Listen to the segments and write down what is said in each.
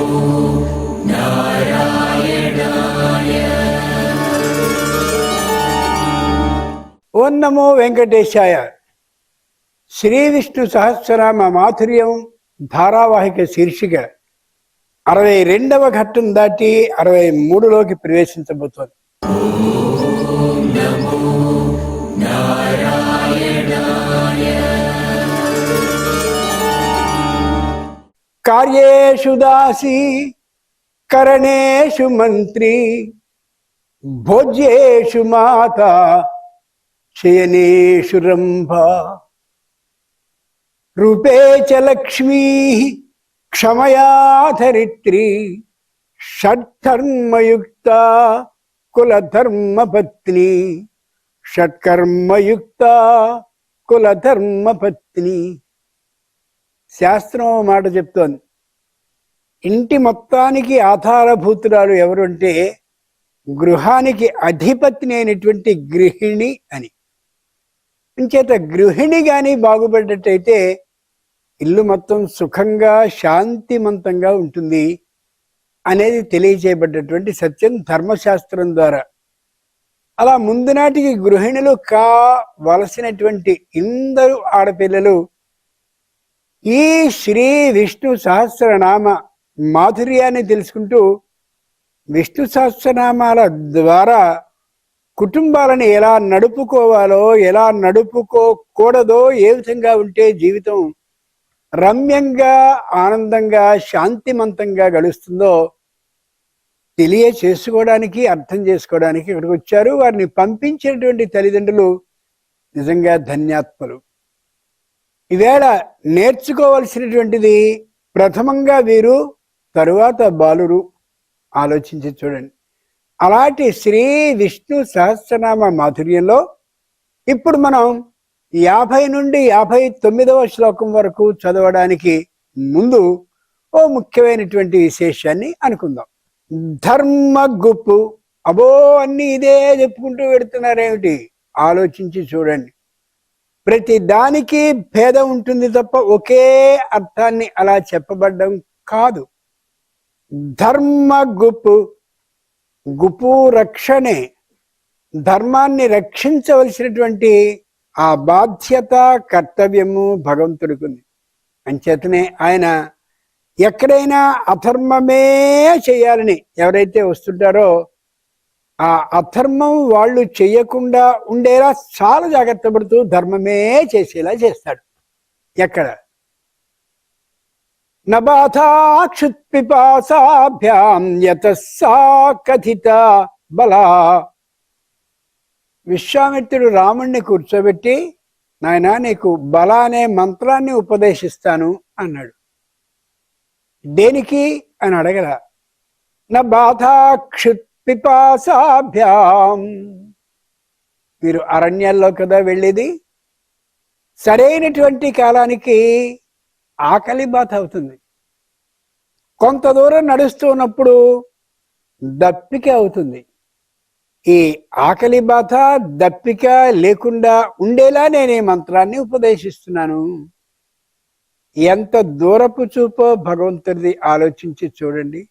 ఓం నమో వెంకటేశాయ. శ్రీ విష్ణు సహస్రనామ మాధుర్యం ధారావాహిక శీర్షిక 62వ ఘట్టం దాటి 63లోకి ప్రవేశించబోతోంది. కార్యేషు దాసి కరణేషు మంత్రి భోజ్యేషు మాత శయనేషు రంభ రూపే చ లక్ష్మీ క్షమయా ధరిత్రి షట్కర్మయుక్త కులధర్మపత్ని షట్కర్మయుక్త కులధర్మపత్ని. శాస్త్రం మాట చెప్తోంది, ఇంటి మొత్తానికి ఆధారభూతురాలు ఎవరుంటే గృహానికి అధిపతిని అయినటువంటి గృహిణి అని. ఇంచేత గృహిణి కానీ బాగుపడ్డట్టయితే ఇల్లు మొత్తం సుఖంగా శాంతిమంతంగా ఉంటుంది అనేది తెలియచేయబడ్డటువంటి సత్యం ధర్మశాస్త్రం ద్వారా. అలా ముందు నాటికి గృహిణులు కావలసినటువంటి ఇందరు ఆడపిల్లలు ఈ శ్రీ విష్ణు సహస్రనామ మాధుర్యాన్ని తెలుసుకుంటూ విష్ణు సహస్రనామాల ద్వారా కుటుంబాలను ఎలా నడుపుకోవాలో, ఎలా నడుపుకోకూడదో, ఏ విధంగా ఉంటే జీవితం రమ్యంగా ఆనందంగా శాంతిమంతంగా గడుస్తుందో తెలియచేసుకోవడానికి, అర్థం చేసుకోవడానికి ఇక్కడికి వచ్చారు. వారిని పంపించినటువంటి తల్లిదండ్రులు నిజంగా ధన్యాత్ములు. ఈవేళ నేర్చుకోవలసినటువంటిది ప్రథమంగా వీరు, తరువాత బాలురు. ఆలోచించి చూడండి. అలాంటి శ్రీ విష్ణు సహస్రనామ మాధుర్యంలో ఇప్పుడు మనం 50 నుండి 59వ శ్లోకం వరకు చదవడానికి ముందు ఓ ముఖ్యమైనటువంటి విశేషాన్ని అనుకుందాం. ధర్మ గుప్పు. అబో అన్ని ఇదే చెప్పుకుంటూ పెడుతున్నారేమిటి? ఆలోచించి చూడండి. ప్రతి దానికి భేదం ఉంటుంది తప్ప ఒకే అర్థాన్ని అలా చెప్పబడ్డం కాదు. ధర్మ గుప్పు. గుప్పు రక్షణే. ధర్మాన్ని రక్షించవలసినటువంటి ఆ బాధ్యత, కర్తవ్యము భగవంతుడికి ఉంది. అంచేతనే ఆయన ఎక్కడైనా అధర్మమే చేయాలని ఎవరైతే వస్తుంటారో ఆ అధర్మం వాళ్ళు చేయకుండా ఉండేలా చాలా జాగ్రత్త పడుతూ ధర్మమే చేసేలా చేస్తాడు. ఎక్కడ నబాధాక్షుత్పిపాసాభ్యాం యతస్సా కథిత బలా. విశ్వామిత్రుడు రాముణ్ణి కూర్చోబెట్టి, నాయనా నీకు బల అనే మంత్రాన్ని ఉపదేశిస్తాను అన్నాడు. దేనికి అని అడగల. నబాధాక్షుత్పిపాసాభ్యాం. మీరు అరణ్యాల్లో కదా వెళ్ళేది, సరైనటువంటి కాలానికి ఆకలి బాధ అవుతుంది. కొంత దూరం నడుస్తూ ఉన్నప్పుడు దప్పిక అవుతుంది. ఈ ఆకలి బాధ, దప్పిక లేకుండా ఉండేలా నేను ఈ మంత్రాన్ని ఉపదేశిస్తున్నాను. ఎంత దూరపు చూపో భగవంతుడిది ఆలోచించి చూడండి.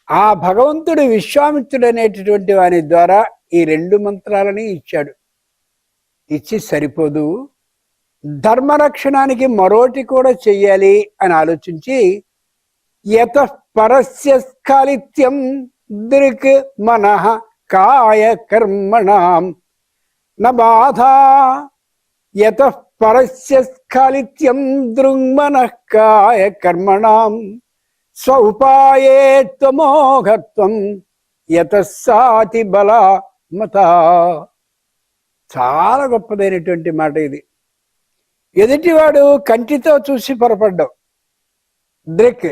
ఆ భగవంతుడు విశ్వామిత్రుడు అనేటటువంటి వాని ద్వారా ఈ 2 మంత్రాలని ఇచ్చాడు. ఇచ్చి సరిపోదు, ధర్మరక్షణానికి మరోటి కూడా చెయ్యాలి అని ఆలోచించి యత పరస్య స్ఖాళిత్యం దృక్ మనః కాయ కర్మణాం నబాధా. యత పరస్య స్ఖాళిత్యం దృంగ్మనః కాయ కర్మణాం స్వఉపాయే త్వమోఘత్వం యతస్సాతి బల మత. చాలా గొప్పదైనటువంటి మాట ఇది. ఎదుటివాడు కంటితో చూసి పొరపడ్డం దృక్,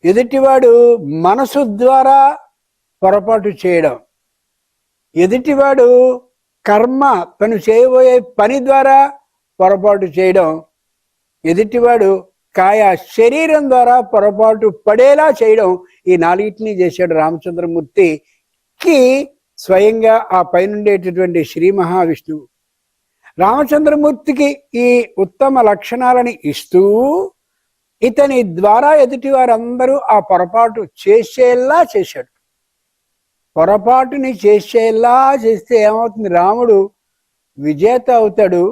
ఎదుటివాడు మనసు ద్వారా పొరపాటు చేయడం, ఎదుటివాడు కర్మ తను చేయబోయే పని ద్వారా పొరపాటు చేయడం, ఎదుటివాడు కాయ శరీరం ద్వారా పొరపాటు పడేలా చేయడం, ఈ 4టిని చేశాడు రామచంద్రమూర్తికి. స్వయంగా ఆ పైనుండేటటువంటి శ్రీ మహావిష్ణువు రామచంద్రమూర్తికి ఈ ఉత్తమ లక్షణాలని ఇస్తూ ఇతని ద్వారా ఎదుటి వారందరూ ఆ పొరపాటు చేసేలా చేశాడు. పొరపాటుని చేసేలా చేస్తే ఏమవుతుంది? రాముడు విజేత అవుతాడు,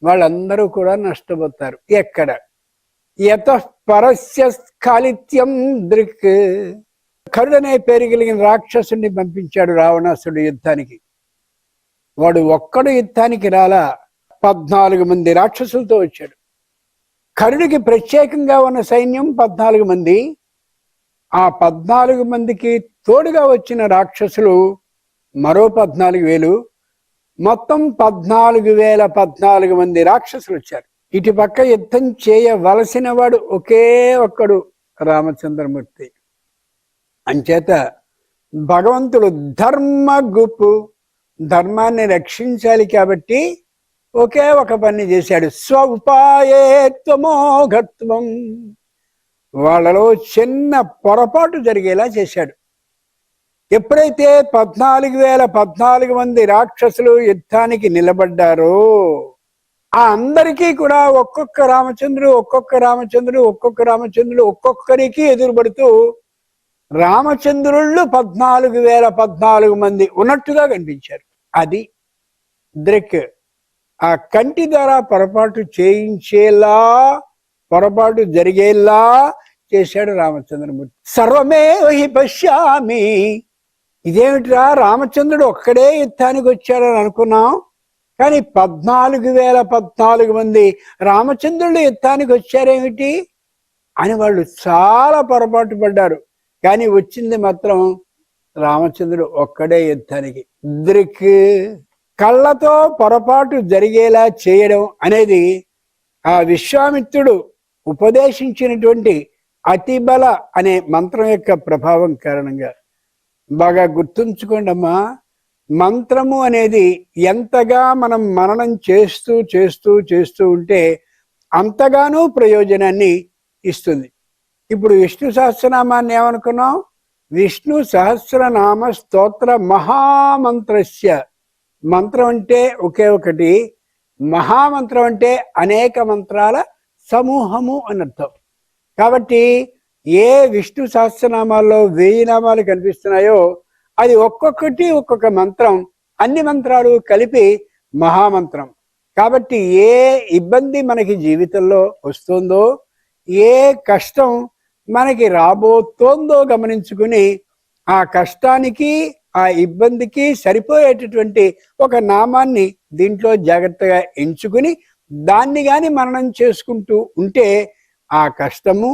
వాళ్ళందరూ కూడా నష్టపోతారు. ఎక్కడ? యతః పరస్య స్ఖాళిత్యం దృక్. కరుడనే పేరు కలిగిన రాక్షసుని పంపించాడు రావణాసుడు యుద్ధానికి. వాడు ఒక్కడు యుద్ధానికి రాలా, 14 మంది రాక్షసులతో వచ్చాడు. కరుడికి ప్రత్యేకంగా ఉన్న సైన్యం 14 మంది. ఆ 14 మందికి తోడుగా వచ్చిన రాక్షసులు మరో 14,000. మొత్తం 14,014 మంది రాక్షసులు వచ్చారు. ఇటుపక్క యుద్ధం చేయవలసిన వాడు ఒకే ఒక్కడు, రామచంద్రమూర్తి. అంచేత భగవంతుడు ధర్మగుపు, ధర్మాన్ని రక్షించాలి కాబట్టి ఒకే ఒక పని చేశాడు. స్వ ఉపాయే త్వమోఘత్వం. వాళ్ళలో చిన్న పొరపాటు జరిగేలా చేశాడు. ఎప్పుడైతే 14,014 మంది రాక్షసులు యుద్ధానికి నిలబడ్డారో ఆ అందరికీ కూడా ఒక్కొక్క రామచంద్రుడు ఒక్కొక్కరికి ఎదురుపడుతూ రామచంద్రుళ్ళు 14,014 మంది ఉన్నట్టుగా కనిపించారు. అది దృక్. ఆ కంటి ద్వారా పొరపాటు చేయించేలా, పొరపాటు జరిగేలా చేశాడు రామచంద్రమూర్తి. సర్వమే హి పశ్యామి. ఇదేమిట్రా, రామచంద్రుడు ఒక్కడే యుద్ధానికి వచ్చాడని అనుకున్నాం, కానీ 14,014 మంది రామచంద్రుడు యుద్ధానికి వచ్చారేమిటి అని వాళ్ళు చాలా పొరపాటు పడ్డారు. కానీ వచ్చింది మాత్రం రామచంద్రుడు ఒక్కడే యుద్ధానికి. దృక్. కళ్ళతో పొరపాటు జరిగేలా చేయడం అనేది ఆ విశ్వామిత్రుడు ఉపదేశించినటువంటి అతిబల అనే మంత్రం యొక్క ప్రభావం కారణంగా. బాగా గుర్తుంచుకోండి అమ్మా, మంత్రము అనేది ఎంతగా మనం మననం చేస్తూ చేస్తూ చేస్తూ ఉంటే అంతగానూ ప్రయోజనాన్ని ఇస్తుంది. ఇప్పుడు విష్ణు సహస్రనామాన్ని ఏమనుకున్నాం? విష్ణు సహస్రనామ స్తోత్ర మహామంత్రస్య. మంత్రం అంటే ఒకే ఒకటి, మహామంత్రం అంటే అనేక మంత్రాల సమూహము అని అర్థం. కాబట్టి ఏ విష్ణు సహస్రనామాల్లో 1000 నామాలు కనిపిస్తున్నాయో అది ఒక్కొక్కటి ఒక్కొక్క మంత్రం, అన్ని మంత్రాలు కలిపి మహామంత్రం. కాబట్టి ఏ ఇబ్బంది మనకి జీవితంలో వస్తుందో, ఏ కష్టం మనకి రాబోతోందో గమనించుకుని ఆ కష్టానికి ఆ ఇబ్బందికి సరిపోయేటటువంటి ఒక నామాన్ని దీంట్లో జాగ్రత్తగా ఎంచుకుని దాన్ని గాని మననం చేసుకుంటూ ఉంటే ఆ కష్టము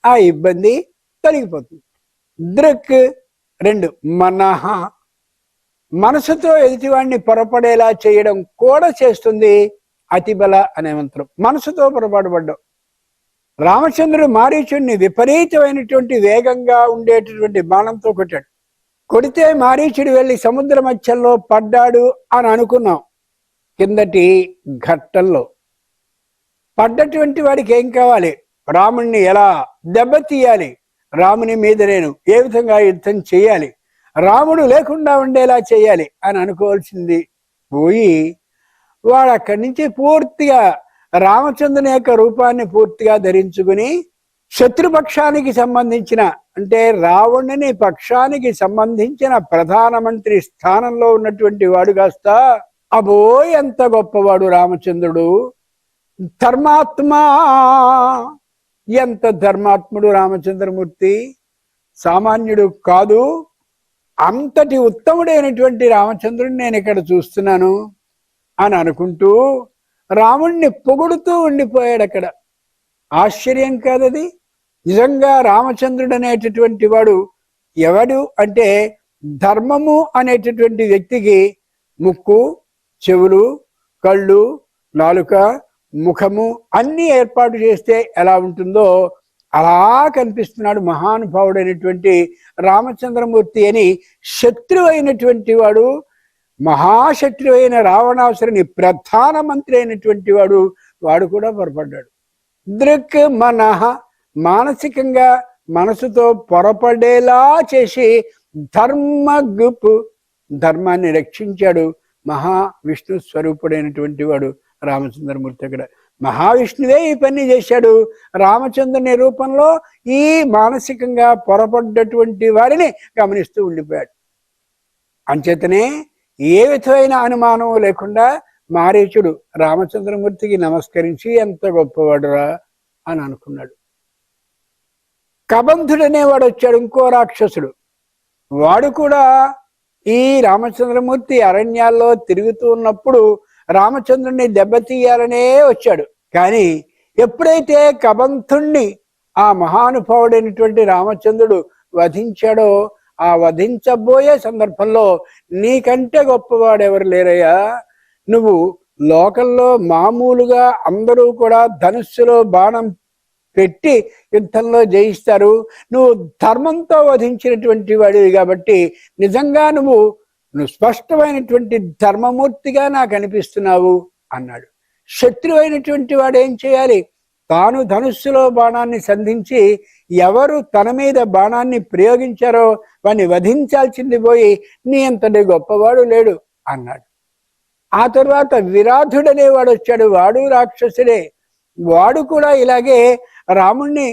ఆ ఇబ్బంది తొలగిపోతుంది. దృక్. 2 మనః. మనసుతో ఎదుటివాడిని పొరపడేలా చేయడం కూడా చేస్తుంది అతిబల అనే మంత్రం. మనసుతో పొరపాటు పడ్డం. రామచంద్రుడు మారీచుడిని విపరీతమైనటువంటి వేగంగా ఉండేటటువంటి బాణంతో కొట్టాడు. కొడితే మారీచుడు వెళ్ళి సముద్ర మధ్యంలో పడ్డాడు అని అనుకున్నాం కిందటి ఘట్టంలో. పడ్డటువంటి వాడికి ఏం కావాలి? రాముణ్ణి ఎలా దెబ్బతీయాలి, రాముని మీద నేను ఏ విధంగా యుద్ధం చేయాలి, రాముడు లేకుండా ఉండేలా చేయాలి అని అనుకోవాల్సింది పోయి వాడు అక్కడి నుంచి పూర్తిగా రామచంద్రుని యొక్క రూపాన్ని పూర్తిగా ధరించుకుని శత్రుపక్షానికి సంబంధించిన, అంటే రావణుని పక్షానికి సంబంధించిన ప్రధానమంత్రి స్థానంలో ఉన్నటువంటి వాడు కాస్త అబో ఎంత గొప్పవాడు రామచంద్రుడు, ధర్మాత్మా, ఎంత ధర్మాత్ముడు రామచంద్రమూర్తి, సామాన్యుడు కాదు, అంతటి ఉత్తముడైనటువంటి రామచంద్రుడిని నేను ఇక్కడ చూస్తున్నాను అని అనుకుంటూ రాముణ్ణి పొగుడుతూ ఉండిపోయాడు అక్కడ. ఆశ్చర్యం కాదది. నిజంగా రామచంద్రుడు అనేటటువంటి వాడు ఎవడు అంటే ధర్మము అనేటటువంటి వ్యక్తికి ముక్కు, చెవులు, కళ్ళు, నాలుక, ముఖము అన్ని ఏర్పాటు చేస్తే ఎలా ఉంటుందో అలా కనిపిస్తున్నాడు మహానుభావుడైనటువంటి రామచంద్రమూర్తి అని. శత్రువు అయినటువంటి వాడు, మహాశత్రువు అయిన రావణాసురుని ప్రధానమంత్రి అయినటువంటి వాడు, వాడు కూడా పొరపడ్డాడు. దృక్ మనః. మానసికంగా మనసుతో పొరపడేలా చేసి ధర్మగుప్, ధర్మాన్ని రక్షించాడు మహావిష్ణు స్వరూపుడైనటువంటి వాడు రామచంద్రమూర్తి. అక్కడ మహావిష్ణువే ఈ పని చేశాడు. రామచంద్రుని రూపంలో ఈ మానసికంగా పొరపడ్డటువంటి వారిని గమనిస్తూ ఉండిపోయాడు. అంచేతనే ఏ విధమైన అనుమానం లేకుండా మారీచుడు రామచంద్రమూర్తికి నమస్కరించి ఎంత గొప్పవాడురా అని అనుకున్నాడు. కబంధుడనేవాడు వచ్చాడు, ఇంకో రాక్షసుడు. వాడు కూడా ఈ రామచంద్రమూర్తి అరణ్యాల్లో తిరుగుతూ ఉన్నప్పుడు రామచంద్రుడిని దెబ్బతీయాలనే వచ్చాడు. కానీ ఎప్పుడైతే కబంధుణ్ణి ఆ మహానుభావుడైనటువంటి రామచంద్రుడు వధించాడో, ఆ వధించబోయే సందర్భంలో నీకంటే గొప్పవాడెవరు లేరయ్యా, నువ్వు లోకంలో మామూలుగా అందరూ కూడా ధనుస్సులో బాణం పెట్టి యుద్ధంలో జయిస్తారు, నువ్వు ధర్మంతో వధించినటువంటి వాడివి కాబట్టి నిజంగా నువ్వు స్పష్టమైనటువంటి ధర్మమూర్తిగా నాకు అనిపిస్తున్నావు అన్నాడు. శత్రువైనటువంటి వాడు ఏం చేయాలి? తాను ధనుస్సులో బాణాన్ని సంధించి ఎవరు తన మీద బాణాన్ని ప్రయోగించారో వాడిని వధించాల్సింది పోయి నీ అంతటి గొప్పవాడు లేడు అన్నాడు. ఆ తర్వాత విరాధుడనేవాడు వచ్చాడు. వాడు రాక్షసుడే. వాడు కూడా ఇలాగే రాముణ్ణి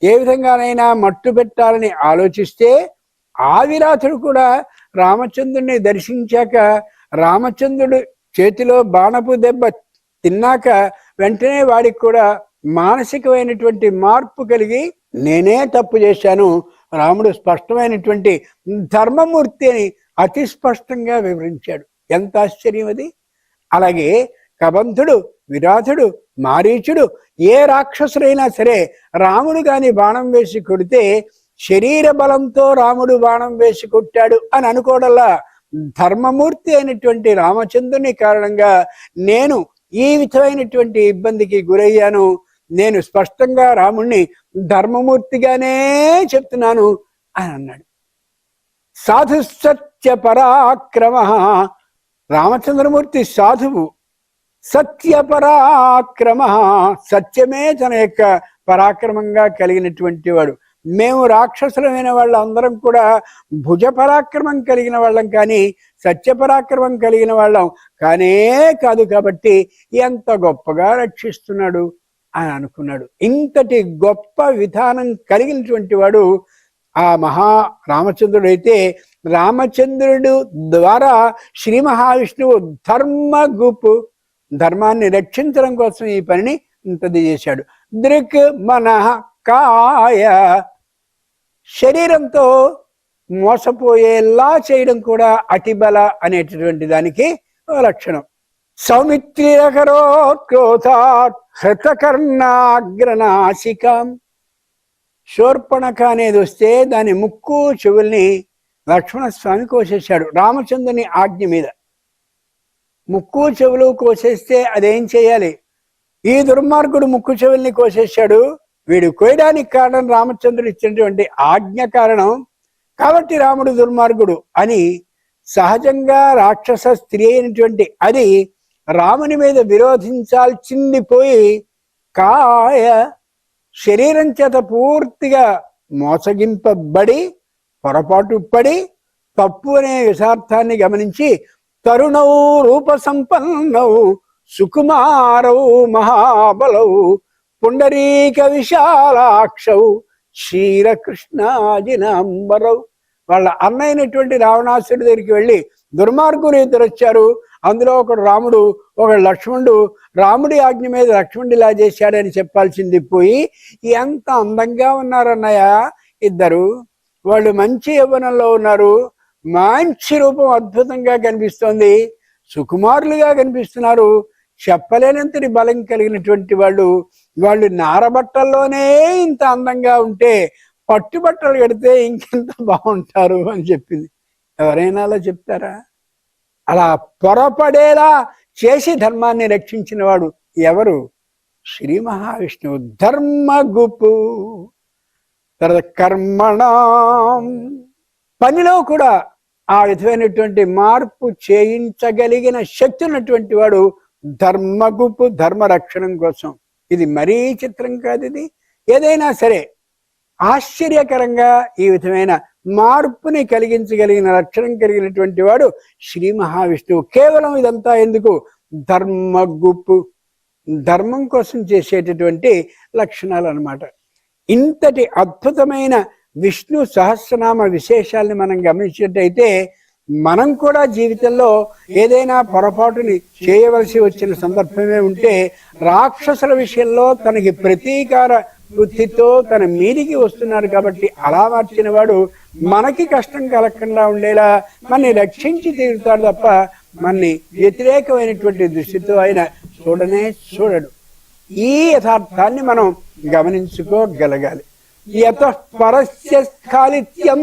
ఏ విధంగానైనా మట్టు పెట్టాలని ఆలోచిస్తే ఆ విరాధుడు కూడా రామచంద్రుడిని దర్శించాక రామచంద్రుడు చేతిలో బాణపు దెబ్బ తిన్నాక వెంటనే వాడికి కూడా మానసికమైనటువంటి మార్పు కలిగి నేనే తప్పు చేశాను, రాముడు స్పష్టమైనటువంటి ధర్మమూర్తి అని అతి స్పష్టంగా వివరించాడు. ఎంత ఆశ్చర్యం అది! అలాగే కబంధుడు, విరాధుడు, మారీచుడు ఏ రాక్షసుడైనా సరే రాముడు గాని బాణం వేసి కొడితే శరీర బలంతో రాముడు బాణం వేసి కొట్టాడు అని అనుకోవడల్లా ధర్మమూర్తి అయినటువంటి రామచంద్రుని కారణంగా నేను ఈ విధమైనటువంటి ఇబ్బందికి గురయ్యాను, నేను స్పష్టంగా రాముణ్ణి ధర్మమూర్తిగానే చెప్తున్నాను అని అన్నాడు. సాధు సత్య పరాక్రమ, రామచంద్రమూర్తి సాధువు, సత్య పరాక్రమ, సత్యమే తన యొక్క పరాక్రమంగా కలిగినటువంటి వాడు. మేము రాక్షసులమైన వాళ్ళందరం కూడా భుజ పరాక్రమం కలిగిన వాళ్ళం కానీ సత్య పరాక్రమం కలిగిన వాళ్ళం కానే కాదు, కాబట్టి ఎంత గొప్పగా రక్షిస్తున్నాడు అని అనుకున్నాడు. ఇంతటి గొప్ప విధానం కలిగినటువంటి వాడు ఆ మహా రామచంద్రుడైతే రామచంద్రుడు ద్వారా శ్రీ మహావిష్ణువు ధర్మగుపు, ధర్మాన్ని రక్షించడం కోసం ఈ పనిని ఇంతది చేశాడు. దృక్ మనః కాయ, శరీరంతో మోసపోయేలా చేయడం కూడా అతిబల అనేటటువంటి దానికి లక్షణం. సౌమిత్రియకరో క్రోధాత్ హృతకర్ణాగ్రనాసికం, శూర్పణఖ అనేది వస్తే దాని ముక్కు చెవుల్ని లక్ష్మణస్వామి కోసేశాడు రామచంద్రుని ఆజ్ఞ మీద. ముక్కు చెవులు కోసేస్తే అదేం చేయాలి? ఈ దుర్మార్గుడు ముక్కు చెవుల్ని కోసేశాడు, వీడు కోయడానికి కారణం రామచంద్రుడు ఇచ్చినటువంటి ఆజ్ఞ కారణం, కాబట్టి రాముడు దుర్మార్గుడు అని సహజంగా రాక్షస స్త్రీ అయినటువంటి అది రాముని మీద విరోధించాల్సింది పోయి కాయ, శరీరం చేత పూర్తిగా మోసగింపబడి పొరపాటు పడి తప్పు అనే యథార్థాన్ని గమనించి తరుణౌ రూప సంపన్నౌ సుకుమారౌ మహాబలౌ పుండరీక విశాలాక్షౌ క్షీరకృష్ణాజినాంబరౌ, వాళ్ళ అన్నైనటువంటి రావణాసుడి దగ్గరికి వెళ్ళి దుర్మార్గులు ఇద్దరు వచ్చారు, అందులో ఒకడు రాముడు ఒకడు లక్ష్మణుడు, రాముడి ఆజ్ఞ మీద లక్ష్మణుడు ఇలా చేశాడని చెప్పాల్సింది పోయి ఎంత అందంగా ఉన్నారన్నయ్య ఇద్దరు, వాళ్ళు మంచి యవ్వనంలో ఉన్నారు, మంచి రూపం అద్భుతంగా కనిపిస్తోంది, సుకుమారులుగా కనిపిస్తున్నారు, చెప్పలేనంతటి బలం కలిగినటువంటి వాళ్ళు, వాళ్ళు నారబట్టల్లోనే ఇంత అందంగా ఉంటే పట్టుబట్టలు కడితే ఇంకెంత బాగుంటారు అని చెప్పింది. ఎవరైనా అలా చెప్తారా? అలా పొరపడేలా చేసి ధర్మాన్ని రక్షించిన వాడు ఎవరు? శ్రీ మహావిష్ణువు. ధర్మగుపు. తర్వాత కర్మణం, పనిలో కూడా ఆ విధమైనటువంటి మార్పు చేయించగలిగిన శక్తి ఉన్నటువంటి వాడు ధర్మగుపు, ధర్మ రక్షణం కోసం. ఇది మరీ చిత్రం కాదు. ఇది ఏదైనా సరే ఆశ్చర్యకరంగా ఈ విధమైన మార్పుని కలిగించగలిగిన లక్షణం కలిగినటువంటి వాడు శ్రీ మహావిష్ణువు. కేవలం ఇదంతా ఎందుకు? ధర్మగుపు, ధర్మం కోసం చేసేటటువంటి లక్షణాలు అన్నమాట. ఇంతటి అద్భుతమైన విష్ణు సహస్రనామ విశేషాలని మనం గమనించినట్టయితే మనం కూడా జీవితంలో ఏదైనా పొరపాటుని చేయవలసి వచ్చిన సందర్భమే ఉంటే రాక్షసుల విషయంలో తనకి ప్రతీకార బుద్ధితో తన మీదికి వస్తున్నారు కాబట్టి అలా మార్చిన వాడు మనకి కష్టం కలగకుండా ఉండేలా మనని రక్షించి తీరుతాడు తప్ప మనని వ్యతిరేకమైనటువంటి దృష్టితో ఆయన చూడనే చూడడు. ఈ యథార్థాన్ని మనం గమనించుకోగలగాలి. యతః పరస్య స్ఖాళిత్యం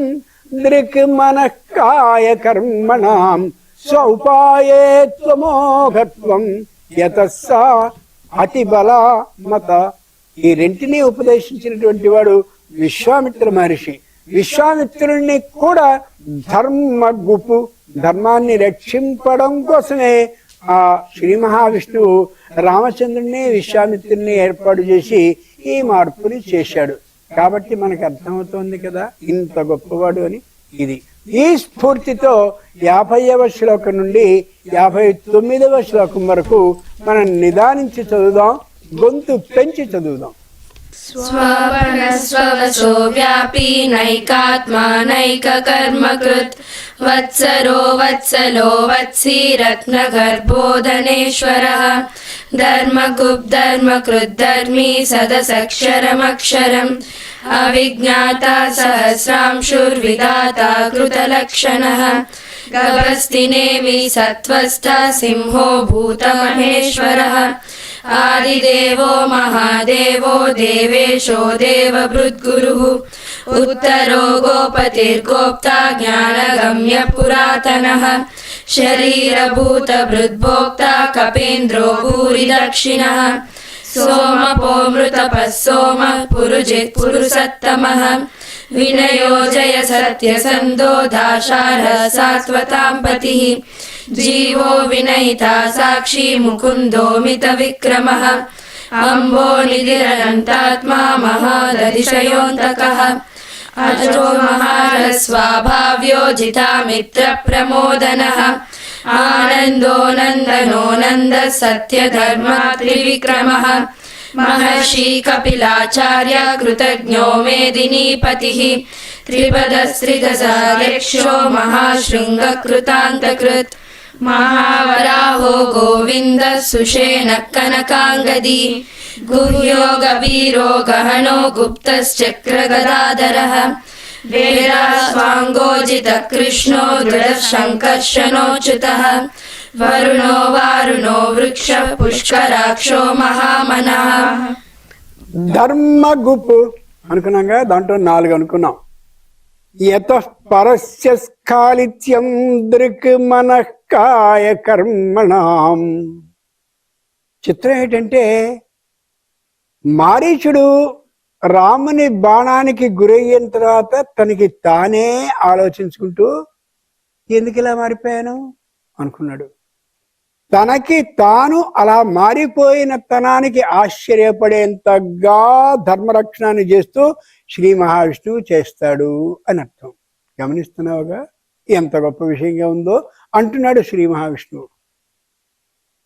దృక్ మనఃకాయ కర్మణాం స్వౌపాయే త్వమోఘత్వం యతస్స అతిబల మత. ఈ రెంటిని ఉపదేశించినటువంటి వాడు విశ్వామిత్ర మహర్షి. విశ్వామిత్రుడిని కూడా ధర్మగుపు, ధర్మాన్ని రక్షింపడం కోసమే ఆ శ్రీ మహావిష్ణువు రామచంద్రుడిని విశ్వామిత్రుడిని ఏర్పాటు చేసి ఈ మార్పుని చేశాడు. కాబట్టి మనకు అర్థమవుతోంది కదా ఇంత గొప్పవాడు అని. ఇది ఈ స్ఫూర్తితో 50వ శ్లోకం నుండి 59వ శ్లోకం వరకు మనం నిదానించి చదువుదాం, గొంతు పెంచి చదువుదాం. स्ववनस्ववसो व्यापी नैकात्मा नैककर्मकृत् वत्सरो वत्सलो वत्सी रत्नगर्भोधनेश्वरः धर्मगुप्धर्मकृद्धर्मी सदसक्षरमक्षरम् अविज्ञाता सहस्रांशुर्विधाता कृतलक्षणः गभस्तिनेमि सत्त्वस्था सिंहो भूतमहेश्वरः आदिदेवो महादेवो देवेशो देवभृद्गुरुः उत्तरो गोपतिर्गोप्ता ज्ञानगम्य पुरातनः शरीरभूतभृद्भोक्ता कपीन्द्रो भूरिदक्षिणः सोमपो मृतपः सोमः पुरुजित् पुरुषत्तमः विनयो जय सत्यसन्धो दाशारः सात्वतां पतिः जीवो विनयिता साक्षी मुकुन्दो मितविक्रमः अम्बो निधिरनन्तात्मा महादतिशयोऽन्तकः अजो महारस्वाभाव्यो जितामित्रप्रमोदनः आनन्दो नन्दनो नन्दः सत्यधर्मा त्रिविक्रमः महर्षि कपिलाचार्य कृतज्ञो मेदिनीपतिः त्रिपदस्त्रिदशाध्यक्षो महाशृङ्गकृतान्तकृत् महावराहो गोविन्दः सुषेणः कनकाङ्गदी गुह्यो गभीरो गहनो गुप्तश्चक्रगदाधरः वेदास्वाङ्गोजितः कृष्णो दृढः शङ्कर्षणोच्युतः वरुणो वारुणो वृक्षः पुष्कराक्षो महामनः. ధర్మగుపు అనుకున్నాగా, దాంట్లో 4 అనుకున్నాం. యతః పరస్య స్ఖాళిత్యం దృక్ మనఃకాయ కర్మణాం. చిత్రం ఏంటంటే మారీచుడు రాముని బాణానికి గురయ్యిన తర్వాత తనకి తానే ఆలోచించుకుంటూ ఎందుకు ఇలా మారిపోయాను అనుకున్నాడు. తనకి తాను అలా మారిపోయిన తనానికి ఆశ్చర్యపడేంతగా ధర్మరక్షణాన్ని చేస్తూ శ్రీ మహావిష్ణువు చేస్తాడు అని అర్థం. గమనిస్తున్నావుగా ఎంత గొప్ప విషయంగా ఉందో అంటున్నాడు శ్రీ మహావిష్ణువు.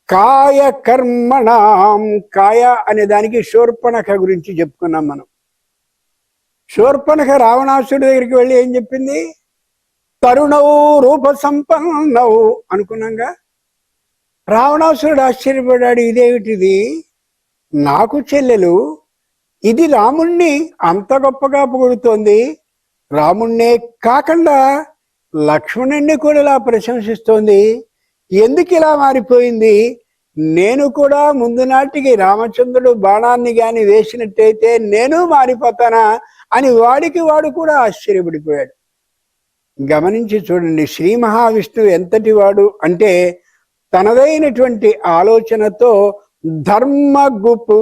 కాయ కర్మణాం. కాయ అనే దానికి శూర్పణఖ గురించి చెప్పుకున్నాం మనం. శూర్పణఖ రావణాసుడి దగ్గరికి వెళ్ళి ఏం చెప్పింది? తరుణవు రూప సంపన్నవు అనుకున్నాగా. రావణాసురుడు ఆశ్చర్యపడ్డాడు, ఇదేమిటిది, నాకు చెల్లెలు ఇది రాముణ్ణి అంత గొప్పగా పొగుడుతోంది, రాముణ్ణే కాకుండా లక్ష్మణుణ్ణి కూడా ఇలా ప్రశంసిస్తోంది, ఎందుకు ఇలా మారిపోయింది? నేను కూడా ముందు నాటికి రామచంద్రుడు బాణాన్ని గాని వేసినట్టయితే నేను మారిపోతానా అని వాడికి వాడు కూడా ఆశ్చర్యపడిపోయాడు. గమనించి చూడండి, శ్రీ మహావిష్ణువు ఎంతటి వాడు అంటే తనదైనటువంటి ఆలోచనతో ధర్మగుపు,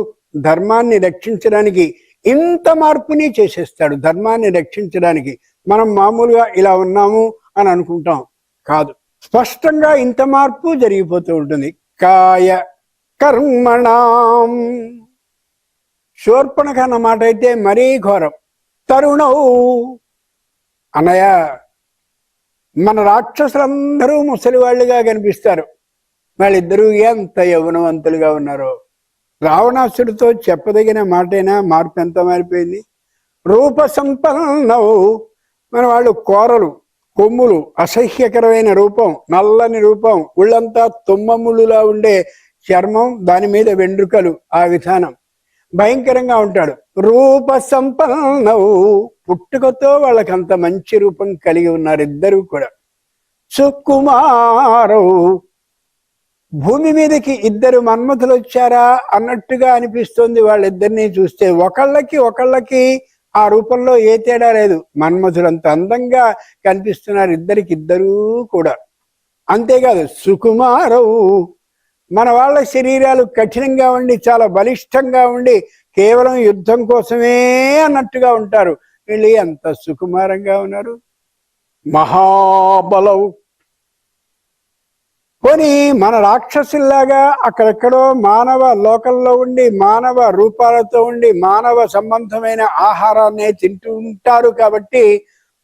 ధర్మాన్ని రక్షించడానికి ఇంత మార్పుని చేసేస్తాడు. ధర్మాన్ని రక్షించడానికి మనం మామూలుగా ఇలా ఉన్నాము అని అనుకుంటాం, కాదు, స్పష్టంగా ఇంత మార్పు జరిగిపోతూ ఉంటుంది. కాయ కర్మణాం. శూర్పణఖ అన్నమాట అయితే మరీ ఘోరం. తరుణవు అన్నయ్య, మన రాక్షసులందరూ ముసలి వాళ్ళుగా కనిపిస్తారు, వాళ్ళిద్దరూ ఎంత యౌవనవంతులుగా ఉన్నారో. రావణాసుడితో చెప్పదగిన మాటైనా మార్పు ఎంత మారిపోయింది. రూప సంపన్నవు, మన వాళ్ళు కోరలు, కొమ్ములు, అసహ్యకరమైన రూపం, నల్లని రూపం, ఒళ్ళంతా తుమ్మముళ్ళులా ఉండే చర్మం, దాని మీద వెండ్రుకలు, ఆ విధానం భయంకరంగా ఉంటాడు. రూప సంపన్నవు, పుట్టుకతో వాళ్ళకంత మంచి రూపం కలిగి ఉన్నారు ఇద్దరు కూడా. సుకుమారవు, భూమి మీదకి ఇద్దరు మన్మథులు వచ్చారా అన్నట్టుగా అనిపిస్తుంది వాళ్ళిద్దరినీ చూస్తే. ఒకళ్ళకి ఆ రూపంలో ఏ తేడా లేదు. మన్మథులంత అందంగా కనిపిస్తున్నారు ఇద్దరికిద్దరూ కూడా. అంతేకాదు సుకుమారవు, మన వాళ్ళ శరీరాలు కఠినంగా ఉండి చాలా బలిష్టంగా ఉండి కేవలం యుద్ధం కోసమే అన్నట్టుగా ఉంటారు. వీళ్ళు ఎంత సుకుమారంగా ఉన్నారు. మహాబలవు, పోనీ మన రాక్షసుల్లాగా అక్కడెక్కడో మానవ లోకంలో ఉండి మానవ రూపాలతో ఉండి మానవ సంబంధమైన ఆహారాన్ని తింటూ ఉంటారు కాబట్టి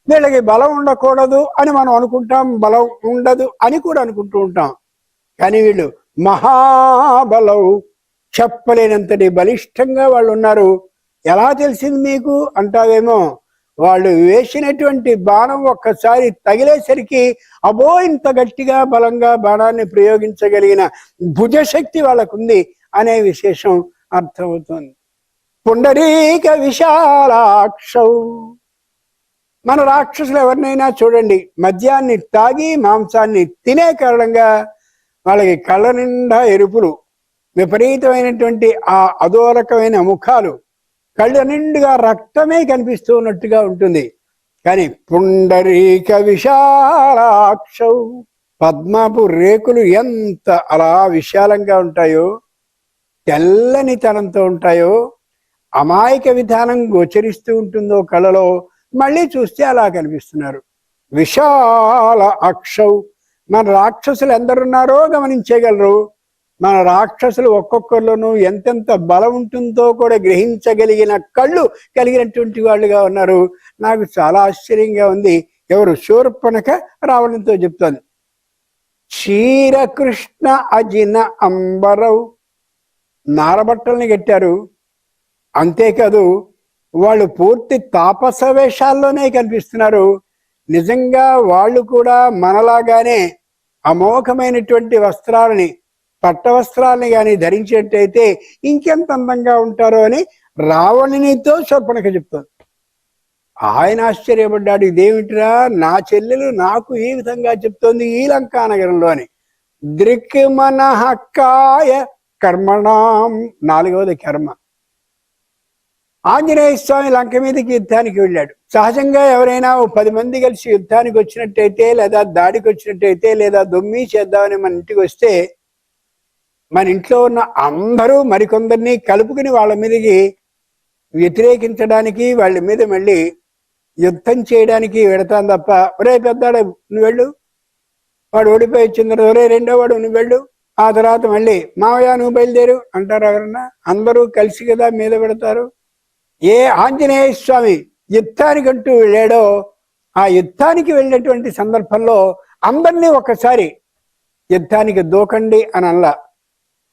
వీళ్ళకి బలం ఉండకూడదు అని మనం అనుకుంటాం, బలం ఉండదు అని కూడా అనుకుంటూ ఉంటాం. కానీ వీళ్ళు మహాబలం, చెప్పలేనంతటి బలిష్టంగా వాళ్ళు ఉన్నారు. ఎలా తెలిసింది మీకు అంటావేమో, వాళ్ళు వేసినటువంటి బాణం ఒక్కసారి తగిలేసరికి అబో ఇంత గట్టిగా బలంగా బాణాన్ని ప్రయోగించగలిగిన భుజశక్తి వాళ్ళకుంది అనే విశేషం అర్థమవుతుంది. పుండరీక విశాలాక్షౌ, మన రాక్షసులు ఎవరినైనా చూడండి, మద్యాన్ని తాగి మాంసాన్ని తినే కారణంగా వాళ్ళకి కళ్ళ నిండా ఎరుపులు, విపరీతమైనటువంటి ఆ అదోరకమైన ముఖాలు, కళ్ళ నిండుగా రక్తమే కనిపిస్తూ ఉన్నట్టుగా ఉంటుంది. కానీ పుండరీక విశాలాక్షౌ, పద్మపు రేకులు ఎంత అలా విశాలంగా ఉంటాయో, తెల్లని తనంతో ఉంటాయో, అమాయక విధానం గోచరిస్తూ ఉంటుందో కళ్ళలో, మళ్ళీ చూస్తే అలా కనిపిస్తున్నారు. విశాల అక్షౌ, మన రాక్షసులు ఎందరున్నారో గమనించగలరు. మన రాక్షసులు ఒక్కొక్కరిలోనూ ఎంతెంత బలం ఉంటుందో కూడా గ్రహించగలిగిన కళ్ళు కలిగినటువంటి వాళ్ళుగా ఉన్నారు. నాకు చాలా ఆశ్చర్యంగా ఉంది. ఎవరు? శూర్పణఖ రావణంతో చెప్తాను. క్షీరకృష్ణ అజిన అంబరవు, నారబట్టల్ని కట్టారు. అంతేకాదు వాళ్ళు పూర్తి తాపస వేషాల్లోనే కనిపిస్తున్నారు. నిజంగా వాళ్ళు కూడా మనలాగానే అమోఘమైనటువంటి వస్త్రాలని, పట్ట వస్త్రాలని కానీ ధరించేటైతే ఇంకెంత అందంగా ఉంటారో అని రావణునితో శూర్పణఖ చెప్తుంది. ఆయన ఆశ్చర్యపడ్డాడు. ఇదేమిటిరా, నా చెల్లెలు నాకు ఈ విధంగా చెప్తోంది ఈ లంకా నగరంలో అని. దృక్మనఃకాయ కర్మణాం, 4వది కర్మ. ఆంజనేయ స్వామి లంక మీదకి యుద్ధానికి వెళ్ళాడు. సహజంగా ఎవరైనా 10 మంది కలిసి యుద్ధానికి వచ్చినట్టయితే, లేదా దాడికి వచ్చినట్టయితే, లేదా దొమ్మి చేద్దామని మన ఇంటికి వస్తే, మన ఇంట్లో ఉన్న అందరూ మరికొందరిని కలుపుకుని వాళ్ళ మీదకి వ్యతిరేకించడానికి, వాళ్ళ మీద మళ్ళీ యుద్ధం చేయడానికి వెడతాం తప్ప, ఒరే పెద్దాడు నువ్వు వెళ్ళు, వాడు ఓడిపోయి వచ్చిన తర్వాత ఒరే రెండో వాడు నువ్వు వెళ్ళు, ఆ తర్వాత మళ్ళీ మావయ్య నువ్వు బయలుదేరు అంటారు ఎవరన్నా? అందరూ కలిసి కదా మీద పెడతారు. ఏ ఆంజనేయ స్వామి యుద్ధానికంటూ వెళ్ళాడో, ఆ యుద్ధానికి వెళ్ళినటువంటి సందర్భంలో అందరినీ ఒక్కసారి యుద్ధానికి దూకండి అని అలా,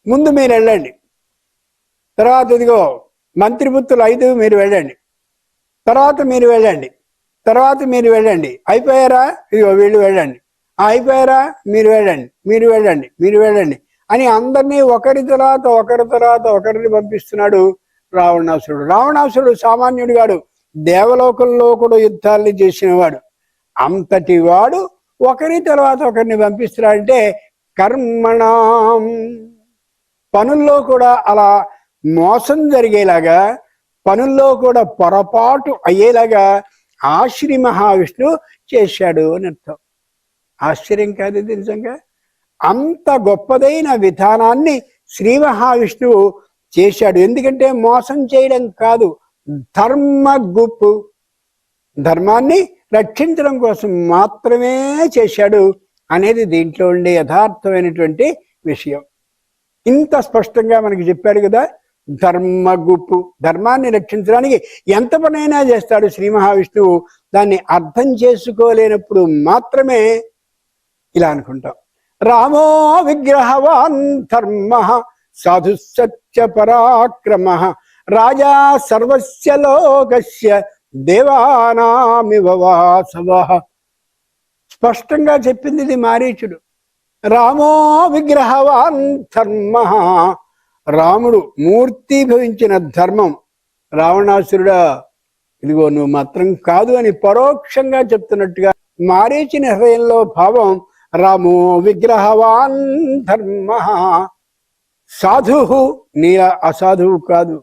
ముందు మీరు వెళ్ళండి, తర్వాత ఇదిగో మంత్రిపుత్రులు 5 మీరు వెళ్ళండి, తర్వాత మీరు వెళ్ళండి, తర్వాత మీరు వెళ్ళండి, అయిపోయారా ఇదిగో వీళ్ళు వెళ్ళండి, అయిపోయారా మీరు వెళ్ళండి, మీరు వెళ్ళండి, మీరు వెళ్ళండి అని అందరినీ ఒకరి తర్వాత ఒకరిని పంపిస్తున్నాడు రావణాసురుడు. రావణాసురుడు సామాన్యుడు కాడు, దేవలోకంలో కూడా యుద్ధాన్ని చేసినవాడు. అంతటి వాడు ఒకరి తర్వాత ఒకరిని పంపిస్తున్నాడంటే కర్మణాం, పనుల్లో కూడా అలా మోసం జరిగేలాగా, పనుల్లో కూడా పొరపాటు అయ్యేలాగా ఆ శ్రీ మహావిష్ణువు చేశాడు అని అర్థం. ఆశ్చర్యం కాదు ఇది నిజంగా. అంత గొప్పదైన విధానాన్ని శ్రీ మహావిష్ణువు చేశాడు. ఎందుకంటే మోసం చేయడం కాదు, ధర్మగుప్పు, ధర్మాన్ని రక్షించడం కోసం మాత్రమే చేశాడు అనేది దీంట్లో ఉండే యథార్థమైనటువంటి విషయం. ఇంత స్పష్టంగా మనకి చెప్పాడు కదా. ధర్మగుప్పు, ధర్మాన్ని రక్షించడానికి ఎంత పనైనా చేస్తాడు శ్రీ మహావిష్ణువు. దాన్ని అర్థం చేసుకోలేనప్పుడు మాత్రమే ఇలా అనుకుంటాం. రామో విగ్రహవాన్ ధర్మ సాధు సత్య పరాక్రమ రాజా సర్వస్య లోకస్య దేవానామివ వాసవః. స్పష్టంగా చెప్పింది ఇది మారీచుడు. రామో విగ్రహవాన్ ధర్మ, రాముడు మూర్తిభవించిన ధర్మం. రావణాసురుడా, ఇదిగో నువ్వు మాత్రం కాదు అని పరోక్షంగా చెప్తున్నట్టుగా మారీచుని హృదయంలో భావం రామో విగ్రహవాన్ ధర్మ, సాధు నీ అసాధువు కాదు,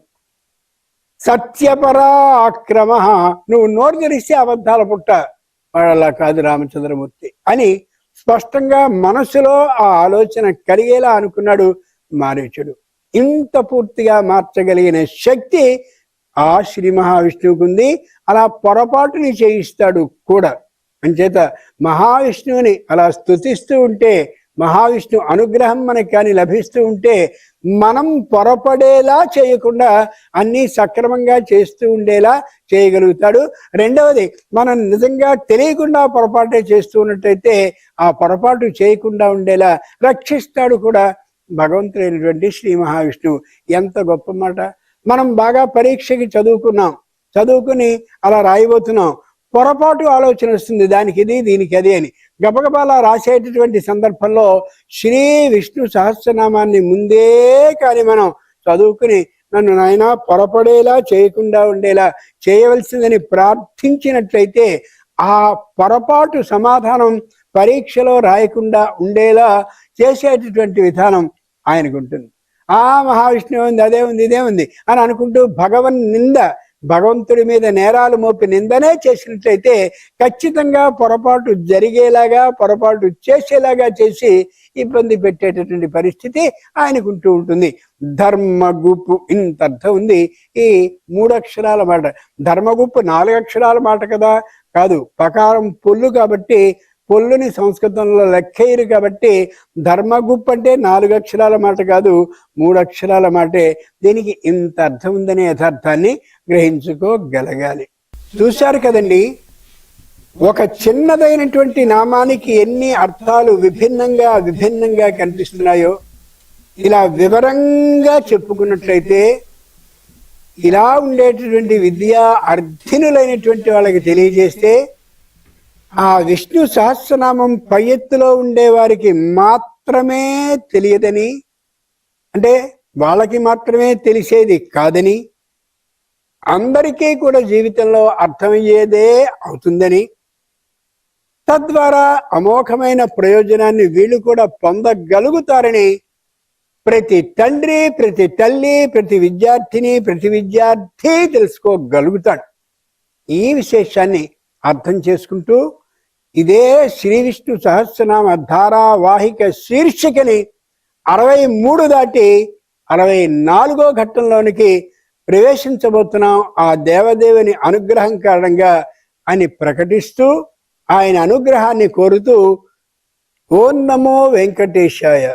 సత్యపరాక్రమ నువ్వు నోరు తెరిస్తే అబద్ధాల పుట్ట, వాడలా కాదు రామచంద్రమూర్తి అని స్పష్టంగా మనసులో ఆ ఆలోచన కలిగేలా అనుకున్నాడు మారీచుడు. ఇంత పూర్తిగా మార్చగలిగిన శక్తి ఆ శ్రీ మహావిష్ణువుకు ఉంది. అలా పొరపాటుని చేయిస్తాడు కూడా. అంచేత మహావిష్ణువుని అలా స్తుతిస్తూ ఉంటే, మహావిష్ణు అనుగ్రహం మనకి కానీ లభిస్తూ ఉంటే మనం పొరపడేలా చేయకుండా అన్నీ సక్రమంగా చేస్తూ ఉండేలా చేయగలుగుతాడు. రెండవది, మనం నిజంగా తెలియకుండా పొరపాటే చేస్తూ ఉన్నట్టయితే ఆ పొరపాటు చేయకుండా ఉండేలా రక్షిస్తాడు కూడా భగవంతుడైనటువంటి శ్రీ మహావిష్ణువు. ఎంత గొప్ప మాట. మనం బాగా పరీక్షకి చదువుకుని అలా రాయబోతున్నాం, పొరపాటు ఆలోచన వస్తుంది, దానికి ఇది దీనికి అది అని. గబగబాలా రాసేటటువంటి సందర్భంలో శ్రీ విష్ణు సహస్రనామాన్ని ముందే కానీ మనం చదువుకుని నన్ను నాయన పొరపడేలా చేయకుండా ఉండేలా చేయవలసిందని ప్రార్థించినట్లయితే ఆ పొరపాటు సమాధానం పరీక్షలో రాయకుండా ఉండేలా చేసేటటువంటి విధానం ఆయనకు ఉంటుంది. ఆ మహావిష్ణువు ఉంది, అదే ఉంది, ఇదే ఉంది అని అనుకుంటూ భగవంతుడి మీద నేరాలు మోపి నిందనే చేసినట్లయితే ఖచ్చితంగా పొరపాటు జరిగేలాగా, పొరపాటు చేసేలాగా చేసి ఇబ్బంది పెట్టేటటువంటి పరిస్థితి ఆయనకుంటూ ఉంటుంది. ధర్మగుప్పు ఇంత అర్థం ఉంది ఈ 3 అక్షరాల మాట. ధర్మగుప్పు 4 అక్షరాల మాట కదా, కాదు. పకారం పొల్లు కాబట్టి పొల్లుని సంస్కృతంలో లెక్కయ్యరు కాబట్టి ధర్మగుప్పు అంటే 4 అక్షరాల మాట కాదు, 3 అక్షరాల మాటే. దీనికి ఇంత అర్థం ఉందనే యథార్థాన్ని గ్రహించుకోగలగాలి. చూశారు కదండి, ఒక చిన్నదైనటువంటి నామానికి ఎన్ని అర్థాలు విభిన్నంగా కనిపిస్తున్నాయో. ఇలా వివరంగా చెప్పుకున్నట్లయితే ఇలా ఉండేటటువంటి విద్యా అర్థినులైనటువంటి వాళ్ళకి తెలియజేస్తే ఆ విష్ణు సహస్రనామం పై ఎత్తులో ఉండే వారికి మాత్రమే తెలియదని, అంటే వాళ్ళకి మాత్రమే తెలిసేది కాదని, అందరికీ కూడా జీవితంలో అర్థమయ్యేదే అవుతుందని, తద్వారా అమోఘమైన ప్రయోజనాన్ని వీళ్ళు కూడా పొందగలుగుతారని ప్రతి తండ్రి, ప్రతి తల్లి, ప్రతి విద్యార్థి తెలుసుకోగలుగుతాడు. ఈ విశేషాన్ని అర్థం చేసుకుంటూ ఇదే శ్రీ విష్ణు సహస్రనామ ధారావాహిక శీర్షికని 63 దాటి 64వ ఘట్టంలోనికి ప్రవేశించబోతున్నాం. ఆ దేవదేవుని అనుగ్రహం కారణంగా అని ప్రకటిస్తూ ఆయన అనుగ్రహాన్ని కోరుతూ ఓం నమో వెంకటేశాయ.